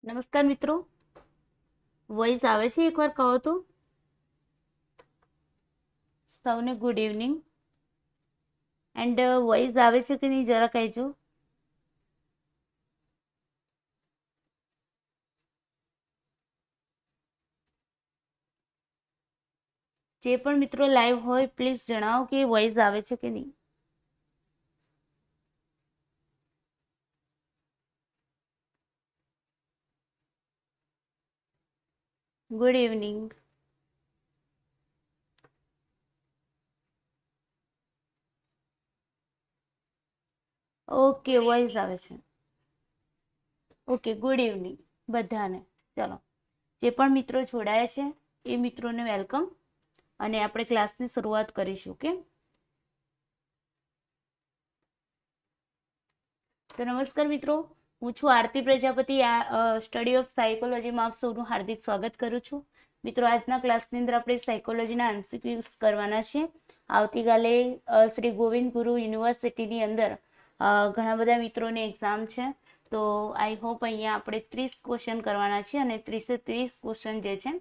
નમસ્કાર મિત્રો, વોઇસ આવે છે? એકવાર કહો તો. સૌને ગુડ ઇવનિંગ. એન્ડ વોઇસ આવે છે કે નહીં જરા કહેજો. જે પણ મિત્રો લાઈવ હોય પ્લીઝ જણાવો કે વોઇસ આવે છે કે નહીં. Good evening. ઓકે, વોઇસ આવે છે. ઓકે, ગુડ ઇવનિંગ બધાને. ચલો, જે પણ મિત્રો જોડાયા છે એ મિત્રોને વેલકમ, અને આપણે ક્લાસની શરૂઆત કરીશું. કે તો નમસ્કાર મિત્રો, હું છું આરતી પ્રજાપતિ. સ્ટડી ઓફ સાયકોલોજીમાં આપ સૌનું હાર્દિક સ્વાગત કરું છું. મિત્રો, આજના ક્લાસની અંદર આપણે સાયકોલોજીના એમસીક્યુઝ કરવાના છે. આવતીકાલે શ્રી ગોવિંદ ગુરુ યુનિવર્સિટીની અંદર ઘણા બધા મિત્રોની એક્ઝામ છે. તો આઈ હોપ અહીંયા આપણે 30 ક્વેશ્ચન કરવાના છે, અને 30 ક્વેશ્ચન જે છે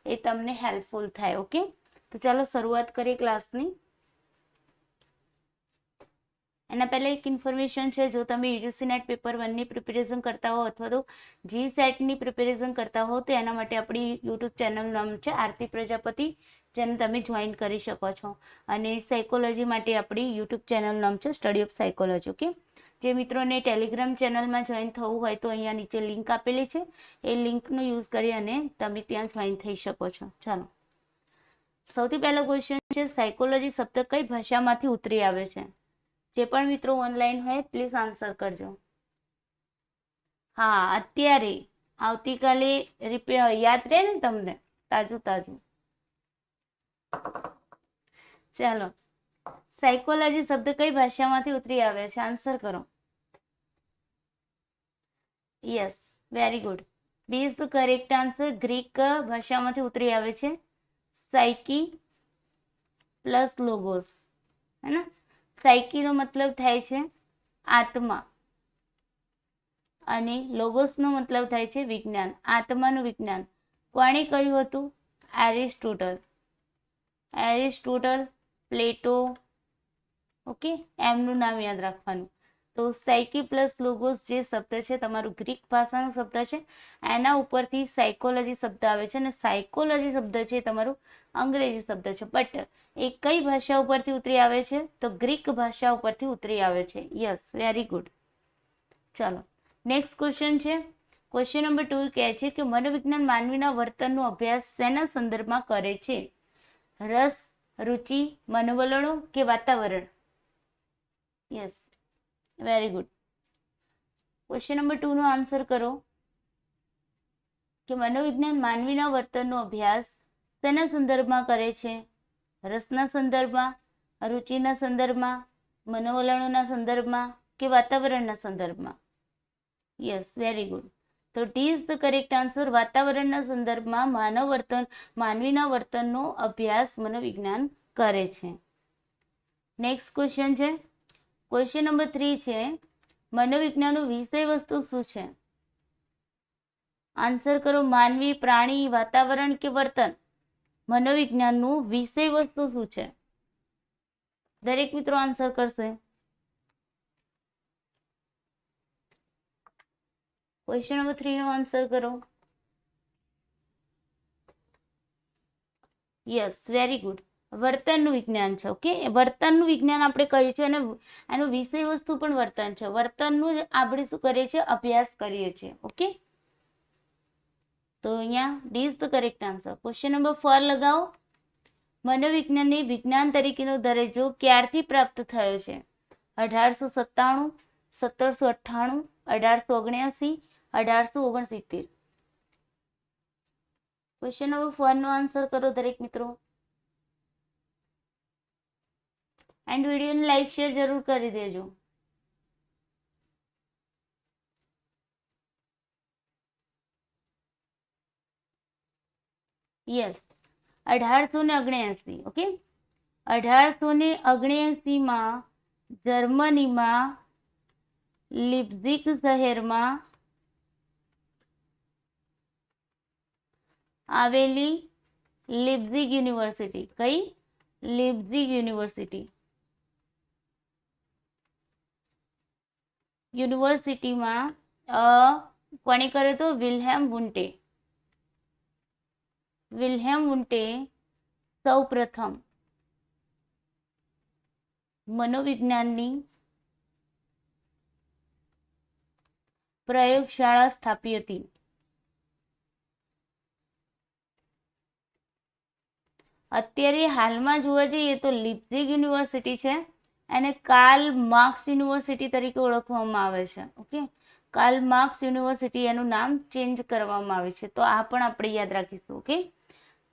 એ તમને હેલ્પફુલ થાય. ઓકે, તો ચાલો શરૂઆત કરીએ ક્લાસની. એના પહેલાં એક ઇન્ફોર્મેશન છે, જો તમે યુજીસી નેટ પેપર 1ની પ્રિપેરેશન કરતા હો અથવા તો જી સેટની પ્રિપેરેશન કરતા હો તો એના માટે આપણી યુટ્યુબ ચેનલનું નામ છે આરતી પ્રજાપતિ, જેને તમે જોઈન કરી શકો છો. અને સાયકોલોજી માટે આપણી યુટ્યુબ ચેનલનું નામ છે સ્ટડી ઓફ સાયકોલોજી. ઓકે, જે મિત્રોને ટેલિગ્રામ ચેનલમાં જોઈન થવું હોય તો અહીંયા નીચે લિંક આપેલી છે, એ લિંકનો યુઝ કરી અને તમે ત્યાં જોઈન થઈ શકો છો. ચાલો, સૌથી પહેલો ક્વેશ્ચન છે, સાયકોલોજી શબ્દ કઈ ભાષામાંથી ઉતરી આવે છે? જે પણ મિત્રો ઓનલાઈન હોય પ્લીઝ આન્સર કરજો. હા, અત્યારે આવતીકાલે યાદ રહે ને તમને, તાજું તાજું. ચાલો, સાયકોલોજી શબ્દ કઈ ભાષામાંથી ઉતરી આવે છે? આન્સર કરો. Yes, very good. B is the correct answer. Greek ભાષામાંથી ઉતરી આવે છે. સાયકી પ્લસ લોગોસ, હે ને? સાયકીનો મતલબ થાય છે આત્મા, અને લોગોસનો મતલબ થાય છે વિજ્ઞાન, આત્માનું વિજ્ઞાન. કોણે કહ્યું હતું? એરિસ્ટોટલ, પ્લેટો. ઓકે, એમનું નામ યાદ રાખવાનું. તો સાયકી પ્લસ લોગોસ જે શબ્દ છે તમારું ગ્રીક ભાષાનો શબ્દ છે, એના ઉપરથી સાયકોલોજી શબ્દ આવે છે, અને સાયકોલોજી શબ્દ છે તમારું અંગ્રેજી શબ્દ છે. બટ એ કઈ ભાષા ઉપરથી ઉતરી આવે છે? તો ગ્રીક ભાષા ઉપરથી ઉતરી આવે છે. Yes, very good. ચાલો, નેક્સ્ટ ક્વેશ્ચન છે. ક્વેશ્ચન નંબર 2 કહે છે કે મનોવિજ્ઞાન માનવીના વર્તનનો અભ્યાસ શેના સંદર્ભમાં કરે છે? રસ, રુચિ, મનોવલણો કે વાતાવરણ? Yes, very good. Question number 2 નો આન્સર કરો કે મનોવિજ્ઞાન માનવીના વર્તનનો અભ્યાસ શેના સંદર્ભમાં કરે છે? રસના સંદર્ભમાં, રુચિના સંદર્ભમાં, મનોવલણોના સંદર્ભમાં કે વાતાવરણના સંદર્ભમાં? Yes, very good. તો D is the correct answer. વાતાવરણના સંદર્ભમાં માનવીના વર્તનનો અભ્યાસ મનોવિજ્ઞાન કરે છે. નેક્સ્ટ ક્વેશ્ચન છે. ક્વેશ્ચન નંબર 3 છે, મનોવિજ્ઞાનનું વિષય વસ્તુ શું છે? આન્સર કરો. માનવી, પ્રાણી, વાતાવરણ કે વર્તન? મનોવિજ્ઞાનનું વિષય વસ્તુ શું છે? દરેક મિત્રો આન્સર કરશે. ક્વેશ્ચન નંબર 3 નો આન્સર કરો. Yes, very good. વર્તનનું વિજ્ઞાન છે. ઓકે, વર્તનનું વિજ્ઞાન આપણે કહ્યું છે, અને એનું વિષય વસ્તુ પણ વર્તન છે. વર્તનનું જ આપણે શું કરીએ છીએ? અભ્યાસ કરીએ છીએ. ઓકે, તો અહીંયા D is the correct answer. Question number 4 લગાવો. મનોવિજ્ઞાનને વિજ્ઞાન તરીકેનો દરજ્જો ક્યારથી પ્રાપ્ત થયો છે? 1897, 1798, 1879, 1869? ક્વેશ્ચન નંબર 4 નો આન્સર કરો દરેક મિત્રો. એન્ડ વિડીયોને લાઈક શેર જરૂર કરી દેજો. યસ, 1879. ઓકે, 1879માં જર્મનીમાં લિપ્ઝિગ શહેરમાં આવેલી લીપ્ઝિગ યુનિવર્સિટી. કઈ? લીપ્ઝિગ યુનિવર્સિટી. યુનિવર્સિટીમાં કોણે કર્યો તો? વિલ્હેમ વુન્ટે. વિલ્હેમ વુન્ટે સૌ પ્રથમ મનોવિજ્ઞાનની પ્રયોગશાળા સ્થાપી હતી. અત્યારે હાલમાં જોવા જઈએ તો લીપ્ઝિગ યુનિવર્સિટી છે અને કાર્લ માર્ક્સ યુનિવર્સિટી તરીકે ઓળખવામાં આવે છે. ઓકે, કાર્લ માર્ક્સ યુનિવર્સિટી એનું નામ ચેન્જ કરવામાં આવે છે. તો આ પણ આપણે યાદ રાખીશું. ઓકે,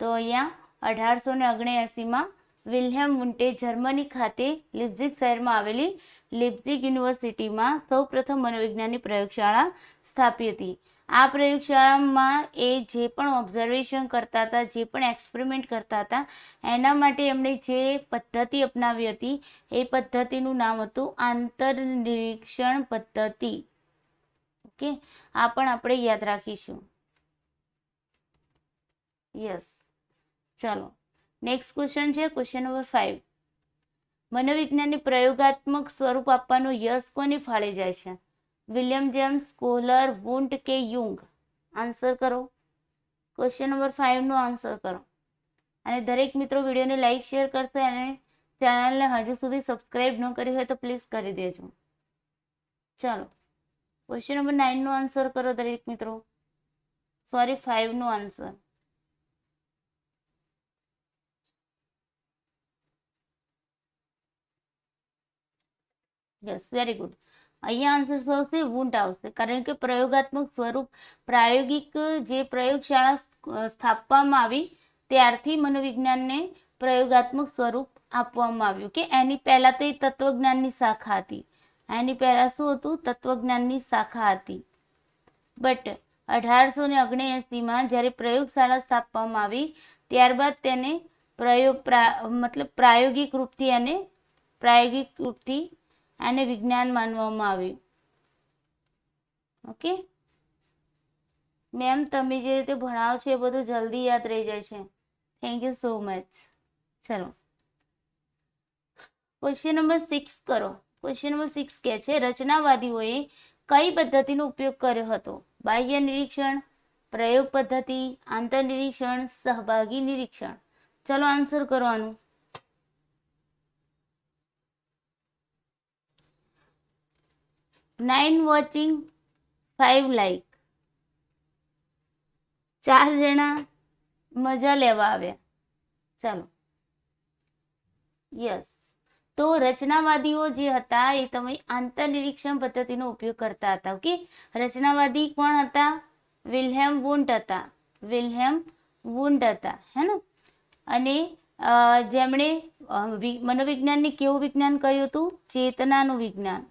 તો અહીંયા 1879માં વિલ્હેમ વુન્ટે જર્મની ખાતે લીપ્ઝિગ શહેરમાં આવેલી લીપ્ઝિગ યુનિવર્સિટીમાં સૌપ્રથમ મનોવિજ્ઞાનની પ્રયોગશાળા સ્થાપી હતી. આ પ્રયોગશાળામાં એ જે પણ ઓબ્ઝર્વેશન કરતા હતા, જે પણ એક્સપેરિમેન્ટ કરતા હતા, એના માટે એમણે જે પદ્ધતિ અપનાવી હતી એ પદ્ધતિનું નામ હતું આંતરનિરીક્ષણ પદ્ધતિ. ઓકે, આ પણ આપણે યાદ રાખીશું. યસ, ચાલો નેક્સ્ટ ક્વેશ્ચન છે ક્વેશ્ચન નંબર 5. મનોવિજ્ઞાનની પ્રયોગાત્મક સ્વરૂપ આપવાનું યશ કોની ફાળે જાય છે? વિલિયમ જેમ્સ, કોહલર, વુન્ટ કે યુંગ? આન્સર કરો. ક્વેશ્ચન નંબર 5 નો આન્સર કરો. અને દરેક મિત્રો વિડીયોને લાઈક શેર કરશે અને ચેનલને હજુ સુધી સબસ્ક્રાઇબ ન કરી હોય તો પ્લીઝ કરી દેજો. ચાલો ક્વેશ્ચન નંબર 9 નો આન્સર કરો દરેક મિત્રો. સોરી, 5 નો આન્સર. Yes, very good. અહીંયા આન્સર શું આવશે? વુન્ટ આવશે. કારણ કે પ્રયોગાત્મક સ્વરૂપ, પ્રાયોગિક જે પ્રયોગશાળા સ્થાપવામાં આવી ત્યારથી મનોવિજ્ઞાનને પ્રયોગાત્મક સ્વરૂપ આપવામાં આવ્યું. કે એની પહેલા તો એ તત્વજ્ઞાનની શાખા હતી. એની પહેલા શું હતું? તત્વજ્ઞાનની શાખા હતી. બટ 1879માં જ્યારે પ્રયોગશાળા સ્થાપવામાં આવી ત્યારબાદ તેને પ્રાયોગિક રૂપથી આને વિજ્ઞાન માનવામાં આવ્યું. ઓકે મેમ, તમે જે રીતે ભણાવો છો એ બધું જલ્દી યાદ રહી જાય છે. Thank you so much. ચલો ક્વેશ્ચન નંબર 6 કરો. ક્વેશ્ચન નંબર 6 કહે છે રચનાવાદીઓએ કઈ પદ્ધતિનો ઉપયોગ કર્યો હતો? બાહ્ય નિરીક્ષણ, પ્રયોગ પદ્ધતિ, આંતરનિરીક્ષણ, સહભાગી નિરીક્ષણ? ચલો આન્સર કરવાનું. Nine watching, 5 like. 4 જણા મજા લેવા આવ્યા. ચાલો, યસ. તો રચનાવાદીઓ જે હતા એ તમે આંતરનિરીક્ષણ પદ્ધતિનો ઉપયોગ કરતા હતા. ઓકે, રચનાવાદી કોણ હતા? વિલ્હેમ વુન્ટ હતા. વિલ્હેમ વુન્ટ હતા, હે ને? અને જેમણે મનોવિજ્ઞાનને કેવું વિજ્ઞાન કહ્યું હતું? ચેતનાનું વિજ્ઞાન.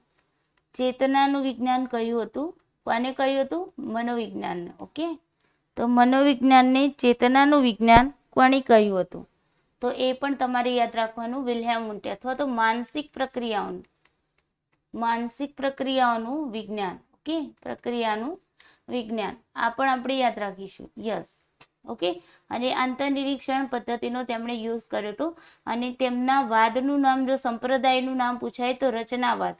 ચેતનાનું વિજ્ઞાન કહ્યું હતું. કોને કહ્યું હતું? મનોવિજ્ઞાનને. ઓકે, તો મનોવિજ્ઞાનને ચેતનાનું વિજ્ઞાન કોણે કહ્યું હતું? તો એ પણ તમારે યાદ રાખવાનું. વિલ્હેમ વુન્ટે. અથવા તો માનસિક પ્રક્રિયાઓનું વિજ્ઞાન. ઓકે, પ્રક્રિયાનું વિજ્ઞાન. આ પણ આપણે યાદ રાખીશું. Yes, okay. અને આંતરનિરીક્ષણ પદ્ધતિનો તેમણે યુઝ કર્યો હતો. અને તેમના વાદનું નામ, જો સંપ્રદાયનું નામ પૂછાય તો રચનાવાદ.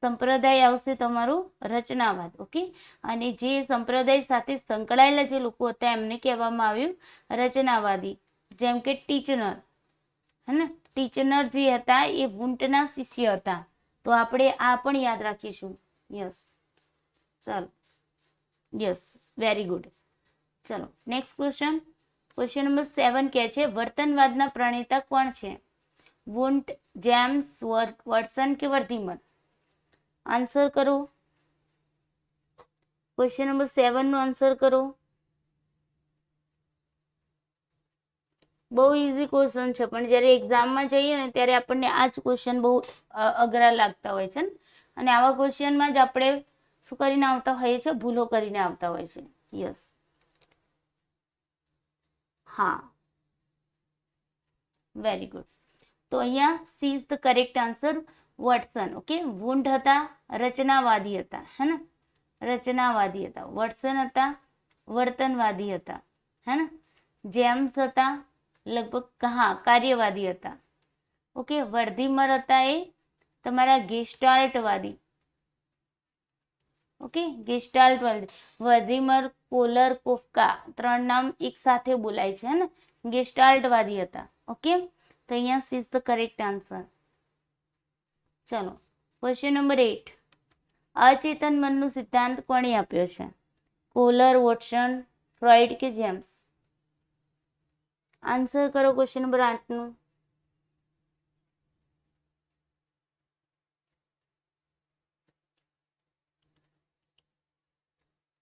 સંપ્રદાય આવશે તમારું રચનાવાદ. ઓકે, અને જે સંપ્રદાય સાથે સંકળાયેલા જે લોકો હતા એમને કહેવામાં આવ્યું રચનાવાદી. જેમ કે ટીચનર, હે ને? ટીચનર જે હતા એ વુન્ટના શિષ્ય હતા. તો આપણે આ પણ યાદ રાખીશું. યસ, ચાલો. Yes, very good. ચલો નેક્સ્ટ ક્વેશ્ચન. ક્વેશ્ચન નંબર 7 કહે છે વર્તનવાદના પ્રણેતા કોણ છે? વુન્ટ, જેમ્સ, વોટસન કે વર્ધીમન? આન્સર કરો. ક્વેશ્ચન નંબર 7 નો આન્સર કરો. બહુ ઇઝી ક્વેશ્ચન છે, પણ જ્યારે એક્ઝામમાં જઈએ ને ત્યારે આપણને આ જ ક્વેશ્ચન બહુ અઘરા લાગતા હોય છે ને? અને આવા ક્વેશ્ચનમાં જ આપણે શું કરીને આવતા હોઈએ છીએ? ભૂલો કરીને આવતા હોય છે. યસ, હા, વેરી ગુડ. તો અહીંયા C is the correct answer, Watson. Okay, Wundt હતા, રચનાવાદી હતા, હે ને? રચનાવાદી હતા. વોટસન હતા, વર્તનવાદી હતા. है ना। જેમ્સ હતા લગભગ કાર્યવાદી હતા. ઓકે, વર્ધીમર હતા એ તમારા ગેસ્ટાલ્ટવાદી. ઓકે, ગેસ્ટાલ્ટવાદી. વર્ધીમર, કોલર, કોફકા 3 નામ એક સાથે બોલાય છે ને, ગેસ્ટાલ્ટવાદી હતા. ઓકે, તો અહીંયા C is the correct answer. ચલો ક્વેશ્ચન નંબર 8. અચેતન મનનો સિદ્ધાંત કોણે આપ્યો છે? કોલર, વોટસન, ફ્રોઈડ કે જેમ્સ? આન્સર કરો ક્વેશ્ચન નંબર 8 નું.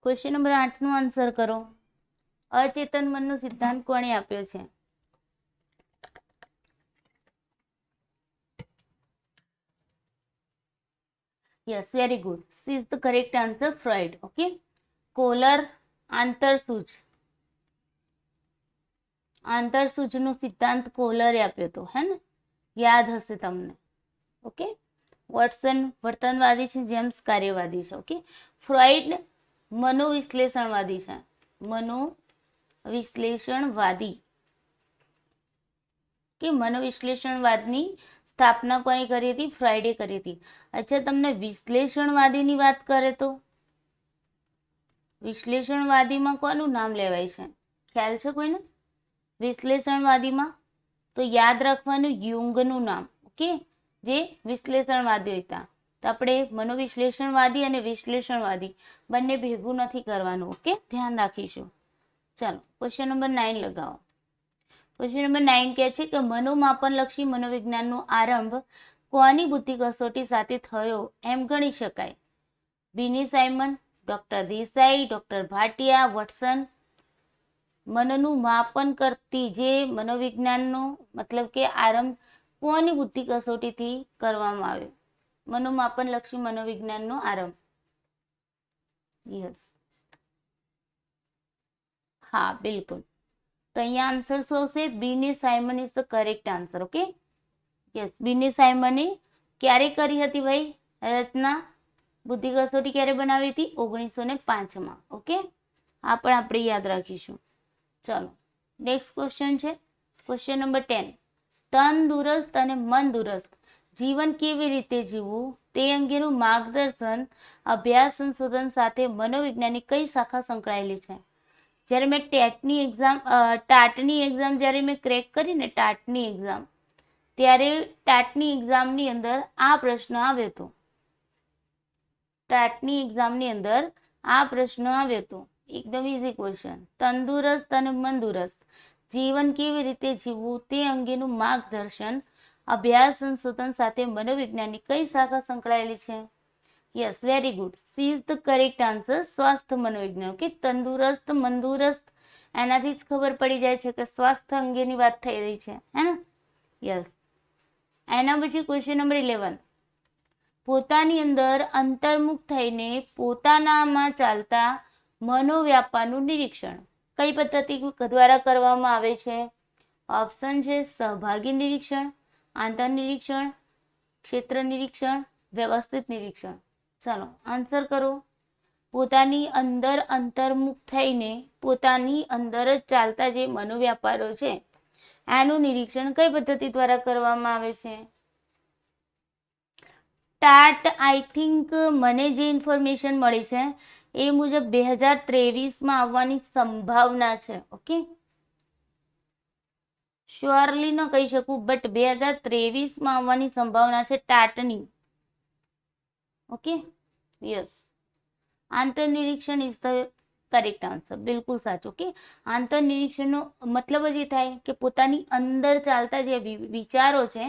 ક્વેશ્ચન નંબર 8 નું આન્સર કરો. અચેતન મનનો સિદ્ધાંત કોણે આપ્યો છે? Yes, very good. C is the correct answer, Freud. Okay, Kohler આંતરસૂજ, આંતરસૂજનો સિદ્ધાંત કોલરે આપ્યો હતો, હે ને, યાદ હશે તમને. ઓકે, વોટસન વર્તનવાદી છે, જેમ્સ કાર્યવાદી છે. ઓકે, ફ્રોઈડ મનોવિશ્લેષણવાદી છે, મનોવિશ્લેષણવાદી. કે મનોવિશ્લેષણવાદની સ્થાપના કોણે કરી હતી? ફ્રોઈડે કરી હતી. અચ્છા, તમને વિશ્લેષણવાદીની વાત કરે તો વિશ્લેષણવાદીમાં કોનું નામ લેવાય છે? ખ્યાલ છે કોઈને વિશ્લેષણવાદીમાં? તો યાદ રાખવાનું યુંગનું નામ. ઓકે, જે વિશ્લેષણવાદી હતા. તો આપણે મનોવિશ્લેષણવાદી અને વિશ્લેષણવાદી બંને ભેગું નથી કરવાનું. ઓકે, ધ્યાન રાખીશું. ચાલો ક્વેશ્ચન નંબર 9 લગાવો. ક્વેશ્ચન નંબર 9 કહે છે કે મનોમાપનલક્ષી મનોવિજ્ઞાનનો આરંભ કોની બુદ્ધિ કસોટી સાથે થયો એમ ગણી શકાય? Binet Simon, doctor Desai, doctor Bhatia, Watson. મનનું માપન કરતી જે મનોવિજ્ઞાનનો મતલબ કે આરંભ કોની બુદ્ધિ કસોટીથી કરવામાં આવ્યો? મનોમાપનલક્ષી મનોવિજ્ઞાનનો આરંભ. યસ, હા બિલકુલ. તો અહીંયા આન્સર શું આવશે? Binet Simon is the correct answer. Okay, yes, Binet સાયમને ક્યારે કરી હતી ભાઈ રચના? બુદ્ધિ કસોટી ક્યારે બનાવી હતી? 1905માં. ઓકે, આ પણ આપણે યાદ રાખીશું. ચલો નેક્સ્ટ ક્વેશ્ચન છે ક્વેશ્ચન નંબર 10. તંદુરસ્ત અને મનદુરસ્ત જીવન કેવી રીતે જીવવું તે અંગેનું માર્ગદર્શન, અભ્યાસ, સંશોધન સાથે મનોવિજ્ઞાનની કઈ શાખા સંકળાયેલી છે? જ્યારે મેં ટાટની એક્ઝામ જ્યારે મેં ક્રેક કરી ને ટાટની એક્ઝામ, ત્યારે ટાટની એક્ઝામની અંદર આ પ્રશ્ન આવ્યો હતો. ટાટની એક્ઝામની અંદર આ પ્રશ્ન આવ્યો હતો. એકદમ ઇઝી ક્વેશ્ચન. તંદુરસ્ત અને મનદુરસ્ત જીવન કેવી રીતે જીવવું તે અંગેનું માર્ગદર્શન, અભ્યાસ, સંશોધન સાથે મનોવિજ્ઞાનની કઈ શાખા સંકળાયેલી છે? Yes, very good. C is the correct answer, સ્વાસ્થ્ય મનોવિજ્ઞાન. કે તંદુરસ્ત, મંદુરસ્ત એનાથી જ ખબર પડી જાય છે કે સ્વાસ્થ્ય અંગેની વાત થઈ રહી છે, હે ને? યસ. એના પછી ક્વેશ્ચન નંબર 11. પોતાની અંદર અંતર્મુખ થઈને પોતાનામાં ચાલતા મનોવ્યાપારનું નિરીક્ષણ કઈ પદ્ધતિ દ્વારા કરવામાં આવે છે? ઓપ્શન છે સહભાગી નિરીક્ષણ, આંતરનિરીક્ષણ, ક્ષેત્ર નિરીક્ષણ, વ્યવસ્થિત નિરીક્ષણ. ચાલો આન્સર કરો. પોતાની અંદર અંતર્મુખ થઈને પોતાની અંદર જ ચાલતા જે મનોવ્યાપારો છે એનું નિરીક્ષણ કઈ પદ્ધતિ દ્વારા કરવામાં આવે છે? ટાટ આઈ થિંક મને જે ઇન્ફોર્મેશન મળી છે એ મુજબ 2023માં આવવાની સંભાવના છે. ઓકે, શ્યોરલી ન કહી શકું, બટ 2023માં આવવાની સંભાવના છે ટાટની. ઓકે, યસ, આંતરનિરીક્ષણ ઇઝ ધ કરેક્ટ આન્સર. બિલકુલ સાચું. કે આંતરનિરીક્ષણનો મતલબ જ એ થાય કે પોતાની અંદર ચાલતા જે વિચારો છે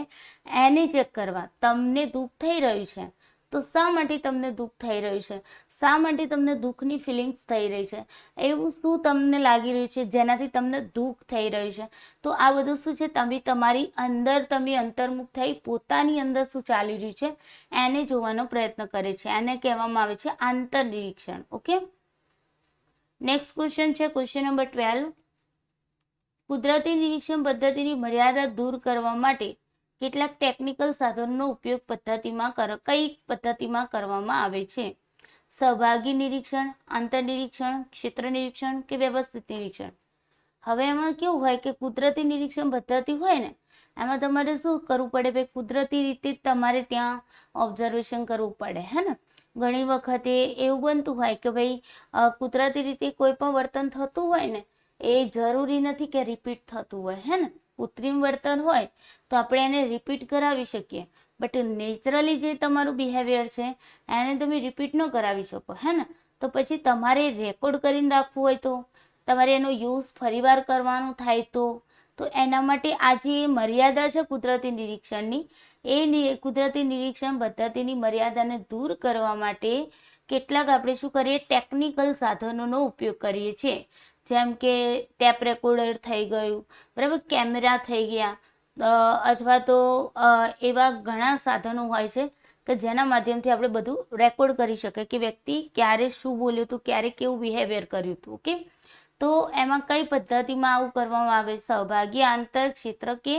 એને ચેક કરવા. તમને દુઃખ થઈ રહ્યું છે તો શા માટે તમને દુઃખ થઈ રહ્યું છે? શા માટે તમને દુઃખની ફિલિંગ્સ થઈ રહી છે? એવું શું તમને લાગી રહ્યું છે જેનાથી તમને દુઃખ થઈ રહ્યું છે? તો આ બધું શું છે? તમે તમારી અંદર તમે અંતર્મુખ થઈ પોતાની અંદર શું ચાલી રહ્યું છે એને જોવાનો પ્રયત્ન કરે છે. એને કહેવામાં આવે છે આંતરનિરીક્ષણ. ઓકે, નેક્સ્ટ ક્વેશ્ચન છે ક્વેશ્ચન નંબર 12. કુદરતી નિરીક્ષણ પદ્ધતિની મર્યાદા દૂર કરવા માટે કેટલાક ટેકનિકલ સાધનોનો ઉપયોગ કઈ પદ્ધતિમાં કરવામાં આવે છે? સહભાગી નિરીક્ષણ, આંતરનિરીક્ષણ, ક્ષેત્ર નિરીક્ષણ કે વ્યવસ્થિત નિરીક્ષણ? હવે એમાં કેવું હોય કે કુદરતી નિરીક્ષણ પદ્ધતિ હોય ને એમાં તમારે શું કરવું પડે ભાઈ, કુદરતી રીતે જ તમારે ત્યાં ઓબ્ઝર્વેશન કરવું પડે, હે ને. ઘણી વખતે એવું બનતું હોય કે ભાઈ કુદરતી રીતે કોઈ પણ વર્તન થતું હોય ને એ જરૂરી નથી કે રિપીટ થતું હોય, હે ને. કૃત્રિમ વર્તન હોય તો આપણે એને રિપીટ કરાવી શકીએ, બટ નેચરલી જે તમારું બિહેવિયર છે એને તમે રિપીટ ન કરાવી શકો, હે ને. તો પછી તમારે રેકોર્ડ કરીને રાખવું હોય તો તમારે એનો યુઝ ફરીવાર કરવાનું થાય તો એના માટે આ જે મર્યાદા છે કુદરતી નિરીક્ષણની, એ કુદરતી નિરીક્ષણ પદ્ધતિની મર્યાદાને દૂર કરવા માટે કેટલાક આપણે શું કરીએ, ટેકનિકલ સાધનોનો ઉપયોગ કરીએ છીએ. જેમ કે ટેપ રેકોર્ડર થઈ ગયું, બરાબર, કેમેરા થઈ ગયા, અથવા તો એવા ઘણા સાધનો હોય છે કે જેના માધ્યમથી આપણે બધું રેકોર્ડ કરી શકીએ કે વ્યક્તિ ક્યારે શું બોલ્યું હતું, ક્યારે કેવું બિહેવિયર કર્યું હતું. ઓકે, તો એમાં કઈ પદ્ધતિમાં આવું કરવામાં આવે, સહભાગી, આંતર, ક્ષેત્ર કે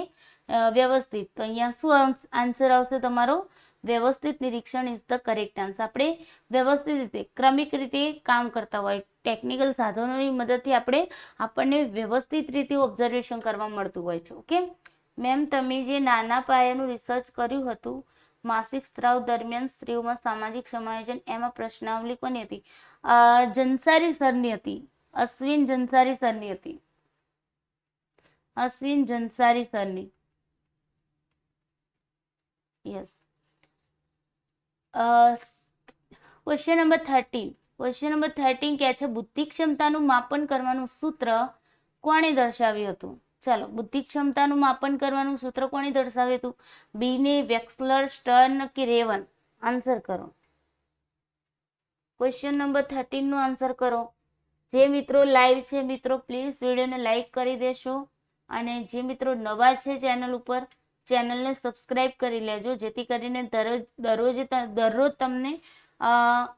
વ્યવસ્થિત. તો અહીંયા શું આન્સર આવશે તમારો? વ્યવસ્થિત નિરીક્ષણ ઇઝ ધ કરેક્ટ આન્સર. આપણે વ્યવસ્થિત રીતે ક્રમિક રીતે કામ કરતા હોય, ટેકનિકલ સાધનોની મદદથી આપણને વ્યવસ્થિત રીતે ઓબ્ઝર્વેશન કરવા મળતું હોય છે. ઓકે મેમ, તમે જે નાના પાયાનું રિસર્ચ કર્યું હતું માસિક સ્ત્રાવ દરમિયાન સ્ત્રીઓમાં સામાજિક સમાયોજન, એમાં પ્રશ્નાવલી કોની હતી? જંસારી સરની હતી, અશ્વિન જંસારી સરની હતી, અશ્વિન જંસારી સરની. Yes. Question number 13. Question number 13 કહે છે બુદ્ધિ ક્ષમતાનું માપન કરવાનું સૂત્ર કોણે દર્શાવ્યું હતું? ચાલો, બુદ્ધિ ક્ષમતાનું માપન કરવાનું સૂત્ર કોણે દર્શાવ્યું હતું? બીને, વેક્સલર, સ્ટર્ન કે રેવન? આન્સર કરો. ક્વેશ્ચન નંબર 13 નો આન્સર કરો. જે મિત્રો લાઈવ છે મિત્રો પ્લીઝ વિડીયોને લાઈક કરી દેશો, અને જે મિત્રો નવા છે ચેનલ ઉપર ચેનલને સબસ્ક્રાઇબ કરી લેજો, જેથી કરીને દરરોજ તમને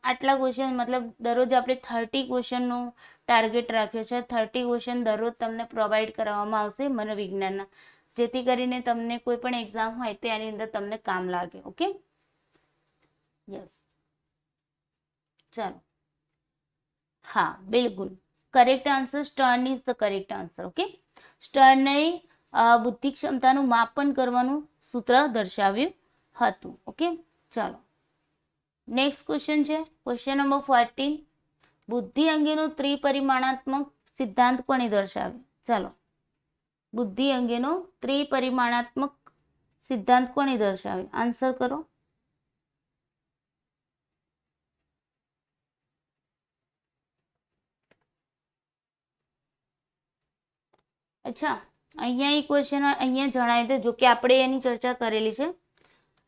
આટલા ક્વેશ્ચન, મતલબ દરરોજ આપણે 30 ક્વેશ્ચનનું ટાર્ગેટ રાખ્યો છે. 30 ક્વેશ્ચન દરરોજ તમને પ્રોવાઈડ કરવામાં આવશે મનોવિજ્ઞાનના, જેથી કરીને તમને કોઈ પણ એક્ઝામ હોય તો એની અંદર તમને કામ લાગે. Okay, yes. ચાલો, હા બિલકુલ correct answer Stern is the correct answer. Okay, સ્ટર્ને બુદ્ધિ ક્ષમતાનું માપન કરવાનું સૂત્ર દર્શાવ્યું હતું. ઓકે, ચાલો નેક્સ્ટ ક્વેશ્ચન છે ક્વેશ્ચન નંબર 14. બુદ્ધિ અંગેનો ત્રિપરિમાણાત્મક સિદ્ધાંત કોણે દર્શાવ્યો? ચાલો, બુદ્ધિ અંગેનો ત્રિપરિમાણાત્મક સિદ્ધાંત કોણે દર્શાવ્યો? આન્સર કરો. અચ્છા, અહીંયા એક ક્વેશ્ચન અહીંયા જણાવી દો, જો કે આપણે એની ચર્ચા કરેલી છે.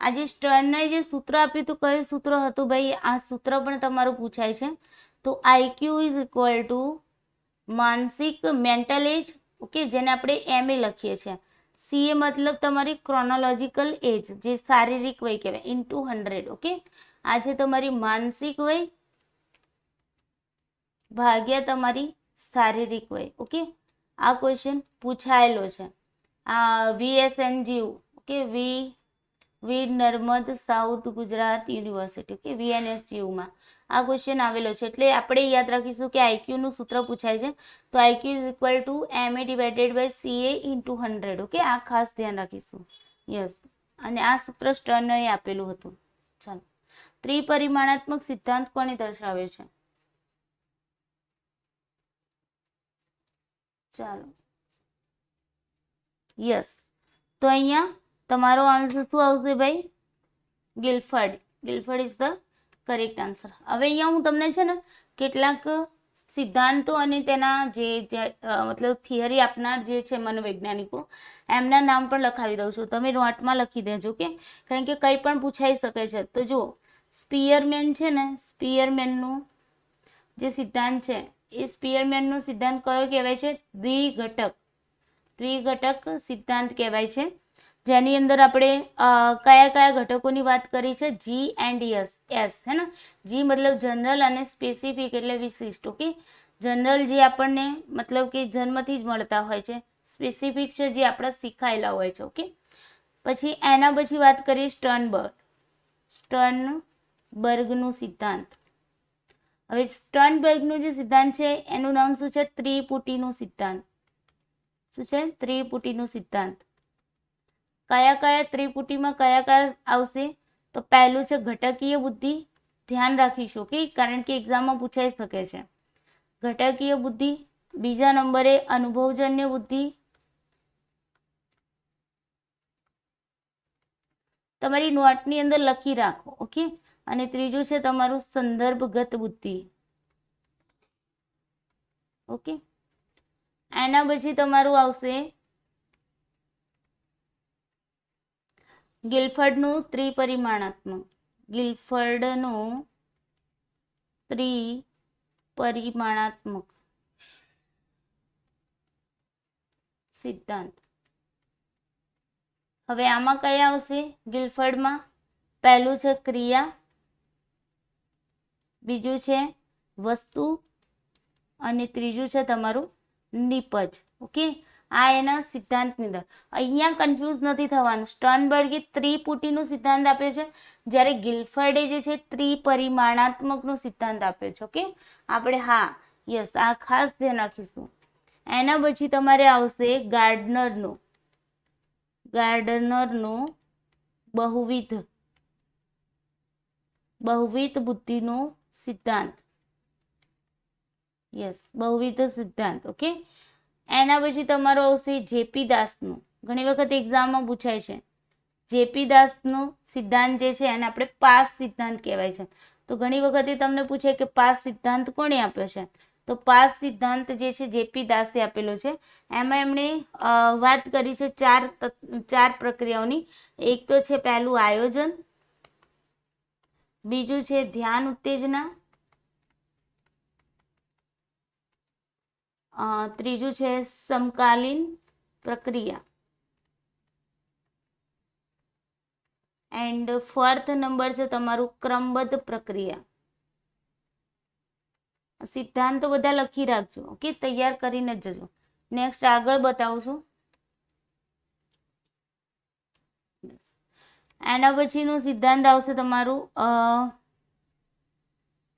આજે સ્ટર્ને જે સૂત્ર આપ્યું હતું, કયું સૂત્ર હતું ભાઈ? આ સૂત્ર પણ તમારું પૂછાય છે. તો IQ ઇઝ ઇક્વલ ટુ માનસિક મેન્ટલ એજ, ઓકે, જેને આપણે MA લખીએ છીએ. CA મતલબ તમારી ક્રોનોલોજીકલ એજ, જે શારીરિક વય કહેવાય, ઇન્ટુ 100. ઓકે, આ છે તમારી માનસિક વય ભાગ્યા તમારી શારીરિક વય. ઓકે, આ ક્વેશ્ચન પૂછાયેલો છે. આ VSNGU, okay, V Narmad South Gujarat University, okay, VNSGUમાં આ ક્વેશ્ચન આવેલો છે. એટલે આપણે યાદ રાખીશું કે IQ નું સૂત્ર પૂછાય છે તો IQ is equal to MA divided by CA into 100. Okay, આ ખાસ ધ્યાન રાખીશું. યસ, અને આ સૂત્ર સ્ટર્નએ આપેલું હતું. ચાલો, ત્રિપરિમાણાત્મક સિદ્ધાંત કોને દર્શાવે છે? ચાલો, યસ, તો અહીંયા તમારો આન્સર શું આવશે ભાઈ? ગિલફર્ડ. ગિલફર્ડ ઇઝ ધ કરેક્ટ આન્સર. હવે અહીંયા હું તમને છે ને કેટલાક સિદ્ધાંતો અને તેના જે મતલબ થિયરી આપનાર જે છે મનોવૈજ્ઞાનિકો, એમના નામ પણ લખાવી દઉં છું. તમે નોટમાં લખી દેજો, કે કારણ કે કંઈ પણ પૂછાઈ શકે છે. તો જો સ્પીયરમેન છે ને, સ્પીયરમેનનો જે સિદ્ધાંત છે એ સ્પીયરમેનનો સિદ્ધાંત કયો કહેવાય છે? દ્વિઘટક સિદ્ધાંત કહેવાય છે, જેની અંદર આપણે કયા કયા ઘટકોની વાત કરી છે? G and S, હે ને. G મતલબ જનરલ અને સ્પેસિફિક એટલે વિશિષ્ટ. ઓકે, જનરલ જે આપણને મતલબ કે જન્મથી જ મળતા હોય છે, સ્પેસિફિક છે જે આપણા શીખાયેલા હોય છે. ઓકે, પછી એના પછી વાત કરીએ સ્ટર્નબર્ગનો સિદ્ધાંત. હવે સ્ટર્નબર્ગનો જે સિદ્ધાંત છે એનું નામ શું છે? ત્રિપુટીનો સિદ્ધાંત. શું છે? ત્રિપુટીનો સિદ્ધાંત. કયા કયા ત્રિપુટીમાં કયા કયા આવશે? તો પહેલું છે ઘટકીય બુદ્ધિ. ધ્યાન રાખીશું કે કારણ કે એક્ઝામમાં પૂછાઈ શકે છે. ઘટકીય બુદ્ધિ. બીજા નંબરે અનુભવજન્ય બુદ્ધિ. તમારી નોટની અંદર લખી રાખો. ઓકે. અને ત્રીજું છે તમારું સંદર્ભગત બુદ્ધિ. ઓકે. એના પછી તમારું આવશે ગિલફર્ડનું ત્રિપરિમાણાત્મક. ગિલફર્ડનું ત્રિપરિમાણાત્મક સિદ્ધાંત. હવે આમાં કયા આવશે ગિલફર્ડમાં? પહેલું છે ક્રિયા, બીજું છે વસ્તુ અને ત્રીજું છે તમારું નિપજ. ઓકે. આ એના સિદ્ધાંતની અંદર. અહીંયા કન્ફ્યુઝ નથી થવાનું. સ્ટર્નબર્ગે ત્રિપુટીનો સિદ્ધાંત આપ્યો છે, જ્યારે ગિલફર્ડે જે છે ત્રિપરિમાણાત્મકનો સિદ્ધાંત આપ્યો છે. ઓકે. આપણે યસ આ ખાસ ધ્યાન રાખીશું. એના પછી તમારે આવશે ગાર્ડનરનો બહુવિધ બુદ્ધિનો સિદ્ધાંત. યસ, બહુવિધ સિદ્ધાંત. ઓકે. એના પછી તમારો આવશે જેપી દાસનું. ઘણી વખત એક્ઝામમાં પૂછાય છે. જેપી દાસનો સિદ્ધાંત જે છે એને આપણે પાસ સિદ્ધાંત કહેવાય છે. તો ઘણી વખતે તમને પૂછે કે પાસ સિદ્ધાંત કોણે આપ્યો છે? તો પાસ સિદ્ધાંત જે છે જેપી દાસે આપેલો છે. એમાં એમણે વાત કરી છે ચાર પ્રક્રિયાઓની. એક તો છે પહેલું આયોજન, બીજું છે ધ્યાન ઉત્તેજના, ત્રીજું છે સમકાલીન પ્રક્રિયા એન્ડ ફોર્થ નંબર છે તમારું ક્રમબદ્ધ પ્રક્રિયા. સિદ્ધાંતો બધા લખી રાખજો. ઓકે. તૈયાર કરીને જજો. નેક્સ્ટ આગળ બતાવું છું. એના પછીનું સિદ્ધાંત આવશે તમારું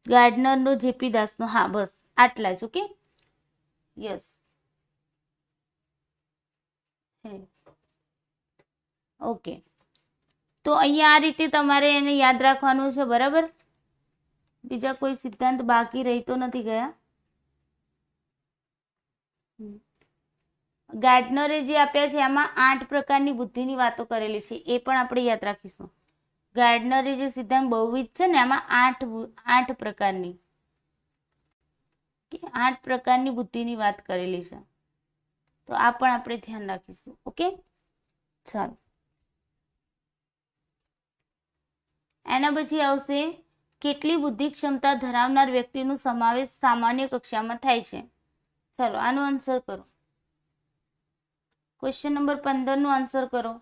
ગાર્ડનરનો જેપી દાસનો. બસ આટલા જ. ઓકે. યસ. ઓકે. તો અહીંયા આ રીતે તમારે એને યાદ રાખવાનું છે. બરાબર. બીજા કોઈ સિદ્ધાંત બાકી રહી તો નથી ગયા? ગાર્ડનરે જે આપ્યા છે એમાં 8 પ્રકારની બુદ્ધિની વાતો કરેલી છે, એ પણ આપણે યાદ રાખીશું. ગાર્ડનરે જે સિદ્ધાંત બહુવિધ છે ને એમાં 8 પ્રકારની 8 પ્રકારની બુદ્ધિની વાત કરેલી છે. તો આ પણ આપણે ધ્યાન રાખીશું. ઓકે. ચાલો. એના પછી આવશે કેટલી બુદ્ધિ ક્ષમતા ધરાવનાર વ્યક્તિનો સમાવેશ સામાન્ય કક્ષામાં થાય છે? ચાલો આનો આન્સર કરો. ક્વેશ્ચન નંબર 15 નો આન્સર કરો.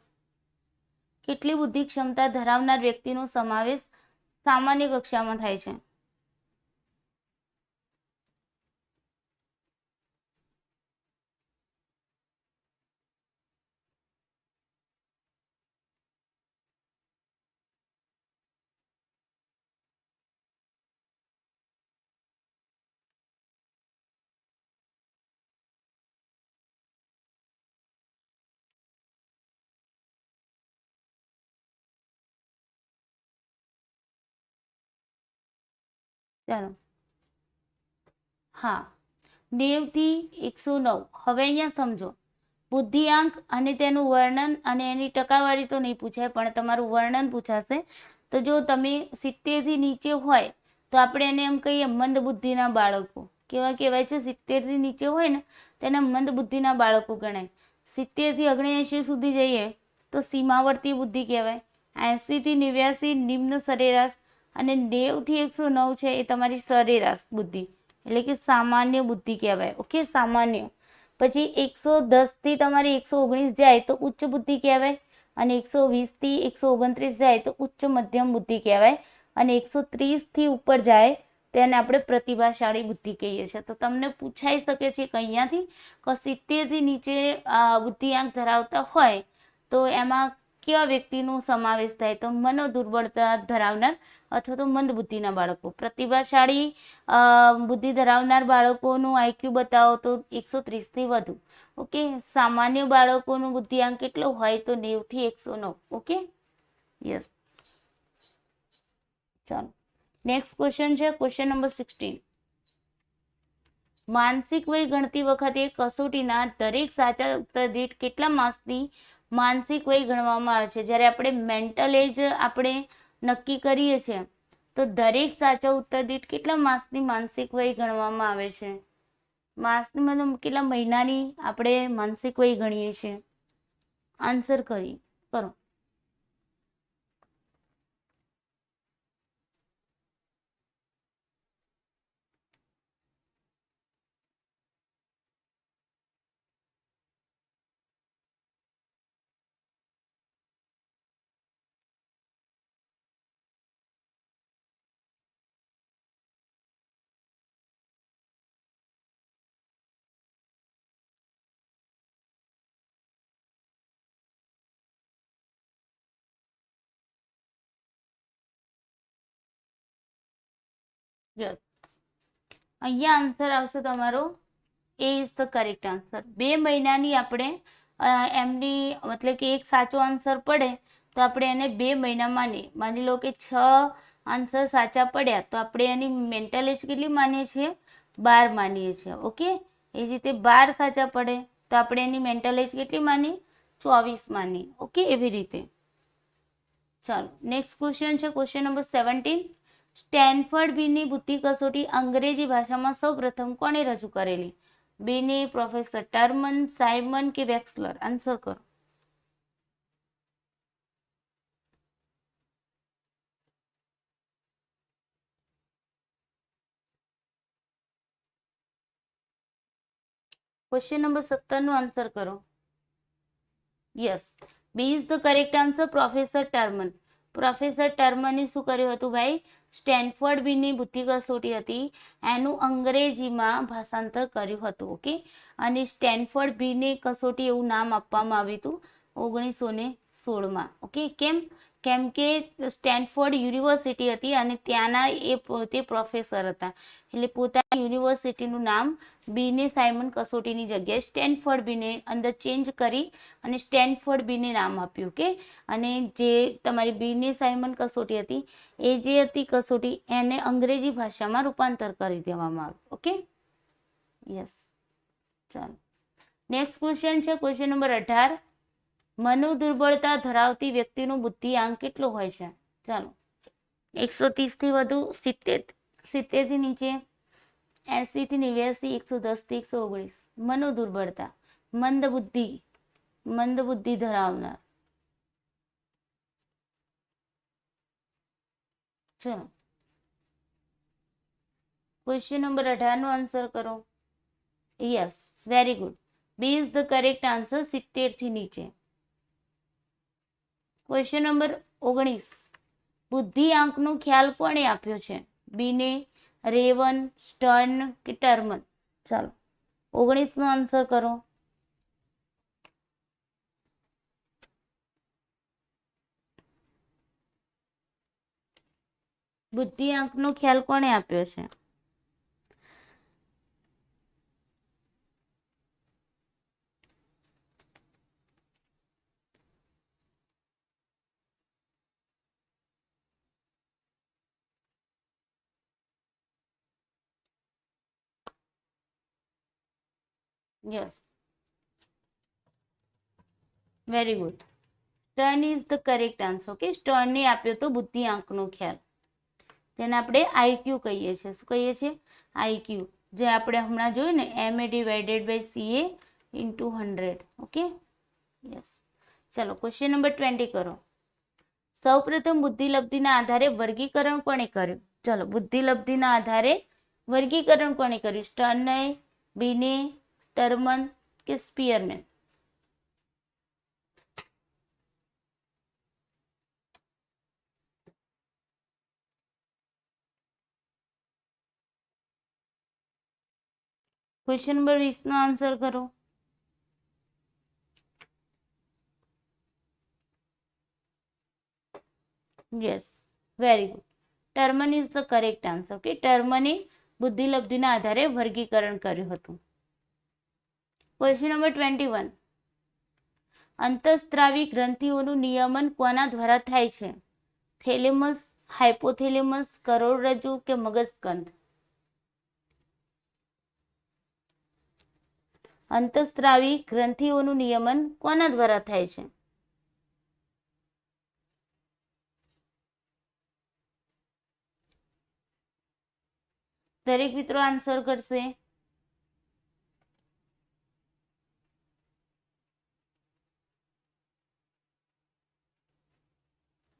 કેટલી બુદ્ધિ ક્ષમતા ધરાવનાર વ્યક્તિનો સમાવેશ સામાન્ય કક્ષામાં થાય છે? ચાલો. 90 થી 109. હવે અહીંયા સમજો. બુદ્ધિઆંક અને તેનું વર્ણન અને એની ટકાવારી તો નહીં પૂછાય, પણ તમારું વર્ણન પૂછાશે. તો જો તમે 70 થી નીચે હોય તો આપણે એને એમ કહીએ મંદ બુદ્ધિના બાળકો. કેવા કહેવાય છે? 70 થી નીચે હોય ને તેને મંદ બુદ્ધિના બાળકો ગણાય. 70 થી 79 સુધી જઈએ તો સીમાવર્તી બુદ્ધિ કહેવાય. 80 થી 89 નિમ્ન સરેરાશ, અને 90 થી 109 છે એ તમારી સરેરાશ બુદ્ધિ, એટલે કે સામાન્ય બુદ્ધિ કહેવાય. ઓકે. સામાન્ય. પછી 110 થી તમારી 119 જાય તો ઉચ્ચ બુદ્ધિ કહેવાય, અને 120 થી 129 જાય તો ઉચ્ચ મધ્યમ બુદ્ધિ કહેવાય, અને 130 થી ઉપર જાય તેને આપણે પ્રતિભાશાળી બુદ્ધિ કહીએ છીએ. તો તમને પૂછાઈ શકે છે કે અહીંયાથી 70 થી નીચે બુદ્ધિઆંક ધરાવતા હોય તો એમાં કયા વ્યક્તિનો સમાવેશ થાય? તો મનોદુર્બળતા ધરાવનાર અથવા તો મંદ બુદ્ધિના બાળકો. પ્રતિભાશાળી બુદ્ધિ ધરાવનાર બાળકોનું આઈક્યુ બતાવો તો 130 થી વધુ. ઓકે, સામાન્ય બાળકોનું બુદ્ધિઆંક કેટલો હોય? તો 90 થી 109. Okay, yes. ચાલો, નેક્સ્ટ ક્વેશ્ચન છે ક્વેશ્ચન નંબર 16. માનસિક વય ગણતી વખતે કસોટીના દરેક સાચા ઉત્તર દીઠ કેટલા માસની માનસિક વય ગણવામાં આવે છે? જ્યારે આપણે મેન્ટલ એજ આપણે નક્કી કરીએ છીએ તો દરેક સાચા ઉત્તર દીઠ કેટલા માસની માનસિક વય ગણવામાં આવે છે? માસની મતલબ કેટલા મહિનાની આપણે માનસિક વય ગણીએ છીએ? આન્સર કરો. અહીંયા આન્સર આવશે તમારો એ ઇઝ ધ કરેક્ટ આન્સર. 2 મહિનાની આપણે એમની મતલબ કે એક સાચો આન્સર પડે તો આપણે એને 2 મહિના માની લો કે 6 આન્સર સાચા પડ્યા તો આપણે એની મેન્ટલ એજ કેટલી માનીએ છીએ? 12 માનીએ છીએ. ઓકે, એ જ રીતે 12 સાચા પડે તો આપણે એની મેન્ટલ એજ કેટલી માની? 24 માની. ઓકે, એવી રીતે. ચાલો, નેક્સ્ટ ક્વેશ્ચન છે ક્વેશ્ચન નંબર 17. સ્ટેનફર્ડ બીની બુદ્ધિ કસોટી અંગ્રેજી ભાષામાં સૌપ્રથમ કોણે રજૂ કરેલી? બીને, પ્રોફેસર ટર્મન, સાયમન કે વેક્સલર? આન્સર કરો. ક્વેશ્ચન નંબર 17 નો આન્સર કરો. Yes, B is the correct answer, professor Terman. Professor ટર્મને શું કર્યું હતું ભાઈ? સ્ટેનફર્ડ બીની બુદ્ધિ કસોટી હતી એનું અંગ્રેજીમાં ભાષાંતર કર્યું હતું. ઓકે, અને સ્ટેનફર્ડ બીને કસોટી એવું નામ આપવામાં આવ્યું હતું 1916માં. ઓકે, કેમ કે સ્ટેનફોર્ડ યુનિવર્સિટી હતી અને ત્યાંના એ પોતે પ્રોફેસર હતા એટલે પોતાની યુનિવર્સિટીનું નામ બીને સાયમન કસોટીની જગ્યાએ સ્ટેનફોર્ડ બીને અંદર ચેન્જ કરી અને સ્ટેનફોર્ડ બીને નામ આપ્યું. કે અને જે તમારી બીને સાયમન કસોટી હતી એ જે હતી કસોટી એને અંગ્રેજી ભાષામાં રૂપાંતર કરી દેવામાં આવ્યું. Okay, yes. ચાલો, નેક્સ્ટ ક્વેશ્ચન છે ક્વેશ્ચન નંબર 18. મનોદુર્બળતા ધરાવતી વ્યક્તિનો બુદ્ધિઆંક કેટલો હોય છે? ચાલો, 130 થી વધુ, 70 થી નીચે, 80 થી 89, 110 થી 119. મનોદુર્બળતા, મંદ બુદ્ધિ ધરાવનાર. ચલો, ક્વેશ્ચન નંબર 18 નો આન્સર કરો. Yes, very good. B is the correct answer, 70 થી નીચે. Question number 19. બુદ્ધિઆંકનો ખ્યાલ કોણે આપ્યો છે? બીને, રેવન, સ્ટર્ન કે ટર્મન? ચાલો, 19 નો આન્સર કરો. બુદ્ધિઆંકનો ખ્યાલ કોણે આપ્યો છે? Yes, very good. Stern is the correct answer. Okay, સ્ટર્ને આપ્યો તો બુદ્ધિઆંકનો ખ્યાલ. તેને આપણે આઈક્યુ કહીએ છીએ. શું કહીએ છીએ? આઈક્યુ. જે આપણે હમણાં જોયું ને, MA divided by CA into 100. Okay, yes. ચલો, ક્વેશ્ચન નંબર 20 કરો. સૌપ્રથમ બુદ્ધિલબ્ધિના આધારે વર્ગીકરણ કોણે કર્યું? ચલો, બુદ્ધિલબ્ધિના આધારે વર્ગીકરણ કોણે કર્યું? સ્ટર્ને, બીને, ટર્મન કે સ્પીયરમેન? ક્વેશ્ચન નંબર 20 નો આન્સર કરો. Yes, very good. Terman is the correct answer. Okay, ટર્મને બુદ્ધિલબ્ધિના આધારે વર્ગીકરણ કર્યું હતું. Question number 21. અંતઃસ્ત્રાવી ગ્રંથિઓનું નિયમન કોના દ્વારા થાય છે? થેલેમસ, હાઇપોથેલેમસ, કરોડરજ્જુ કે મગજસ્કંદ? અંતઃસ્ત્રાવી ગ્રંથિઓનું નિયમન કોના દ્વારા થાય છે? દરેક મિત્રો આન્સર કરશે.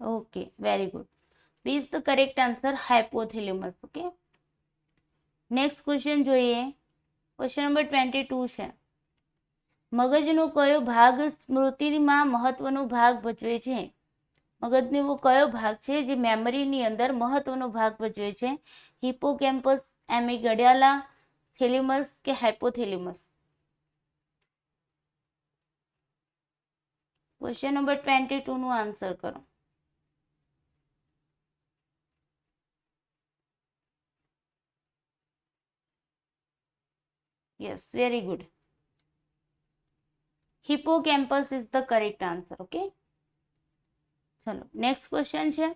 Okay, very good. B is the correct answer, hypothalamus. Okay, next question જોઈએ. ક્વેશ્ચન નંબર 22 છે. મગજનો કયો ભાગ સ્મૃતિમાં મહત્વનો ભાગ ભજવે છે? મગજનો એવો કયો ભાગ છે જે મેમરીની અંદર મહત્વનો ભાગ ભજવે છે? હિપોકેમ્પસ, એમિગડાલા, થેલેમસ કે હાઇપોથેલેમસ? ક્વેશ્ચન નંબર 22 નું આન્સર કરો. Yes, very good. Hippocampus is the correct answer. Okay, ચલો નેક્સ્ટ ક્વેશ્ચન છે.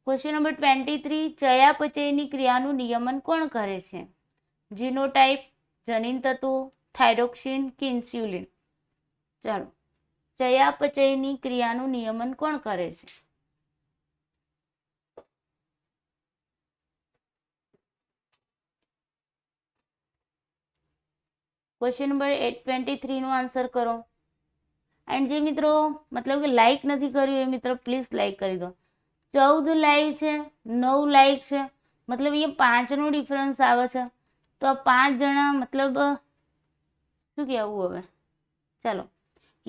Question number 23. ચયાપચયની ક્રિયાનું નિયમન કોણ કરે છે? જીનોટાઇપ, જનીન તત્વો, થાઇરોક્સિન કે ઇન્સ્યુલિન? ચાલો, ચયાપચયની ક્રિયાનું નિયમન કોણ કરે છે? ક્વેશ્ચન નંબર 23 નો આન્સર કરો. એન્ડ જે મિત્રો મતલબ કે લાઈક નથી કર્યું એ મિત્રો પ્લીઝ લાઈક કરી દો. 14 લાઈક છે, 9 લાઈક છે, મતલબ અહીંયા 5 નો ડિફરન્સ આવે છે. તો આ 5 જણા મતલબ શું કહેવું હવે? ચાલો,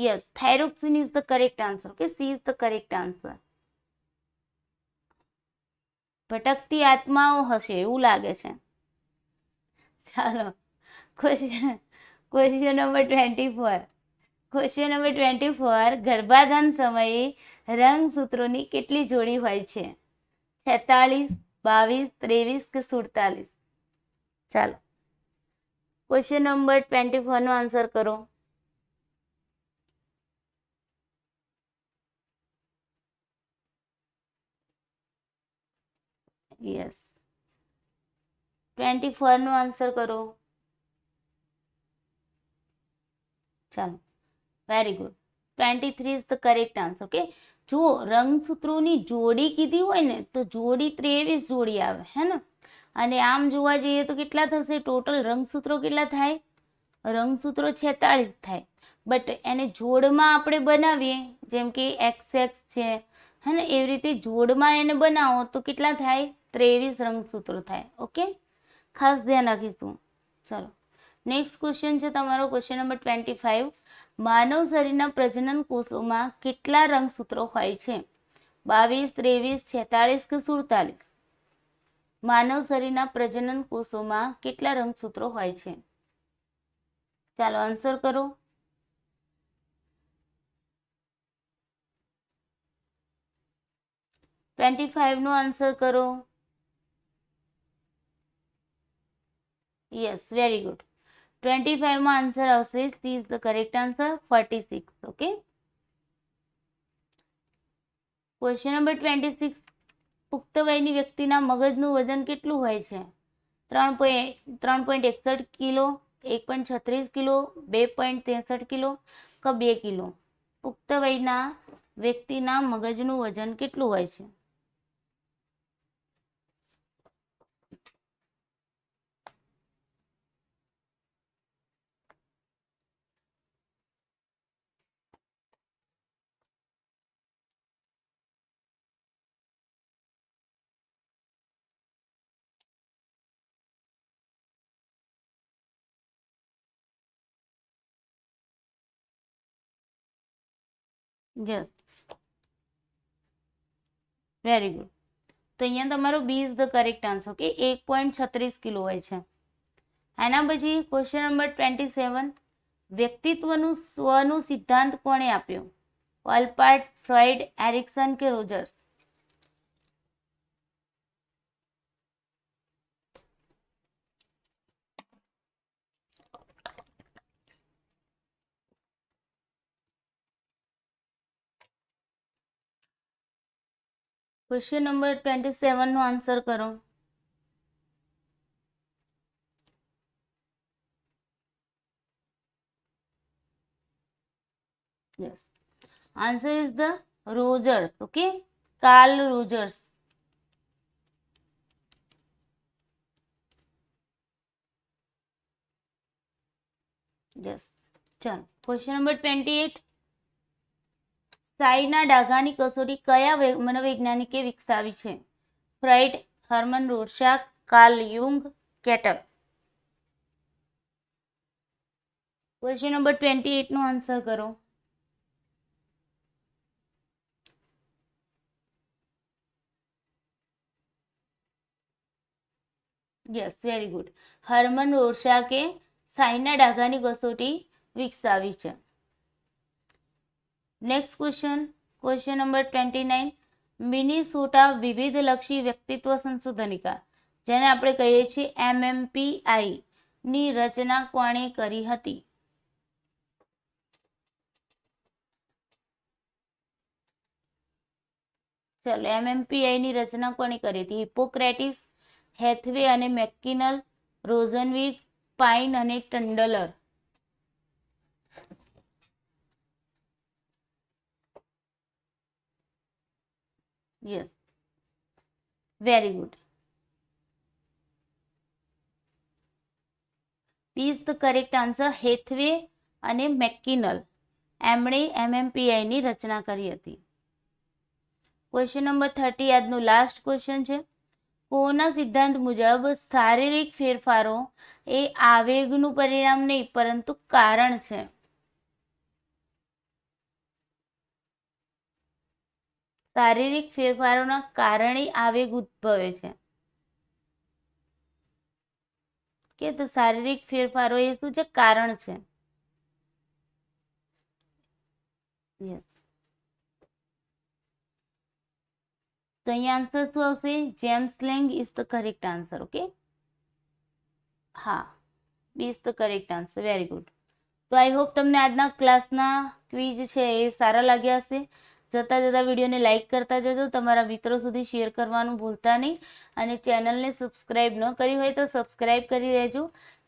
yes, thyroxine is the correct answer. Okay, C is the correct answer. ભટકતી આત્માઓ હશે એવું લાગે છે. ચાલો, ક્વેશ્ચન નંબર 24. Question number 24. ગર્ભાધાન સમયે રંગસૂત્રોની કેટલી જોડી હોય છે? 46, 22, 23 કે 47? ચાલો, ક્વેશ્ચન નંબર 24 નો આન્સર કરો. યસ, 24 નો આન્સર કરો. ચાલો, very good. 23 is the correct answer. Okay, જો રંગસૂત્રોની જોડી કીધી હોય ને તો જોડી 23 જોડી આવે, હે ને? અને આમ જોવા જઈએ તો કેટલા થશે ટોટલ રંગસૂત્રો? કેટલા થાય? રંગસૂત્રો 46 થાય. બટ એને જોડમાં આપણે બનાવીએ, જેમ કે XX છે, હે ને? એવી રીતે જોડમાં એને બનાવો તો કેટલા થાય? 23 રંગસૂત્રો થાય. ઓકે, ખાસ ધ્યાન રાખીશું. ચલો, નેક્સ્ટ ક્વેશ્ચન છે તમારો ક્વેશ્ચન નંબર 25. માનવ શરીરના પ્રજનન કોષોમાં કેટલા રંગસૂત્રો હોય છે? 22, 23, 46 કે 47? માનવ શરીરના પ્રજનન કોષોમાં કેટલા રંગસૂત્રો હોય છે? ચાલો આન્સર કરો. $25 નો આન્સર કરો. Yes, very good. 25 માં આન્સર આવશે. C is the correct answer, 46. Okay, question number 26. પુખ્ત વયની વ્યક્તિના મગજનું વજન કેટલું હોય છે? 3.61 કિલો, 1.36 કિલો, 2.63 કિલો કે 2 કિલો? પુખ્ત વયના વ્યક્તિના મગજનું વજન કેટલું હોય છે? Yes, very good. તો અહીંયા તમારો B is the correct answer. Okay, 1.36 kilo હોય છે. એના પછી ક્વેશ્ચન નંબર 27. વ્યક્તિત્વનું સ્વનું સિદ્ધાંત કોણે આપ્યો? ઓલપાર્ટ, ફ્રોઇડ, એરિક્સન કે રોજર્સ? ક્વેશ્ચન નંબર 27 નો આન્સર કરો. Yes, answer is the Rogers. Okay, Carl Rogers. Yes, ચાલો ક્વેશ્ચન નંબર 28. સાઈના ડાઘાની કસોટી કયા મનોવૈજ્ઞાનિકે વિકસાવી છે? Freud, Hermann Rorschach, Carl Jung, Cattell. Question number 28 નો આન્સર કરો. Yes, very good. હર્મન રોરશાકે સાઈના ડાઘાની કસોટી વિકસાવી છે. Next question, question number 29. Minnesota વિવિધલક્ષી વ્યક્તિત્વ સંશોધનિકા, જેને આપણે કહીએ છીએ MMPI, ની રચના કોણે કરી હતી? ચલો, MMPI ની રચના કોણે કરી હતી? હિપોક્રેટિસ, હેથવે અને મેકકિનલ, રોઝનવિક, પાઇન અને Tendler. Yes, very good. B is the correct answer. Hathaway અને મેકકિનલ, એમણે MMPI ની રચના કરી હતી. ક્વેશ્ચન નંબર 30 આજનું લાસ્ટ ક્વેશ્ચન છે. કોના સિદ્ધાંત મુજબ શારીરિક ફેરફારો એ આવેગનું પરિણામ નહીં પરંતુ કારણ છે? શારીરિક ફેરફારોના કારણે આવેગ ઉદ્ભવે છે. કે તો શારીરિક ફેરફારો એ શું છે? કારણ છે. યસ, તો અહીંયા આન્સર શું આવશે? James Lange is the correct answer. Okay, હા, B is the correct answer. Very good. તો આઈ હોપ તમને આજના ક્લાસના ક્વિઝ છે એ સારા લાગ્યા હશે. જતા જતા વિડીયોને લાઇક કરતા જજો, તમારા મિત્રો સુધી શેર કરવાનું ભૂલતા નહીં, અને ચેનલને સબસ્ક્રાઈબ ન કરી હોય તો સબસ્ક્રાઈબ કરી દેજો,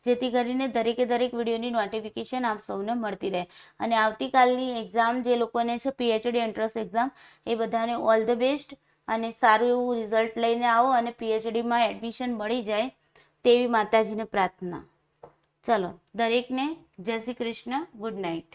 જેથી કરીને દરેકે દરેક વિડીયોની નોટિફિકેશન આપ સૌને મળતી રહે. અને આવતીકાલની એક્ઝામ જે લોકોને છે PhD એન્ટ્રન્સ એક્ઝામ, એ બધાને ઓલ ધ બેસ્ટ, અને સારું એવું રિઝલ્ટ લઈને આવો અને PhDમાં એડમિશન મળી જાય તેવી માતાજીને પ્રાર્થના. ચલો, દરેકને જય શ્રી કૃષ્ણ. Good night.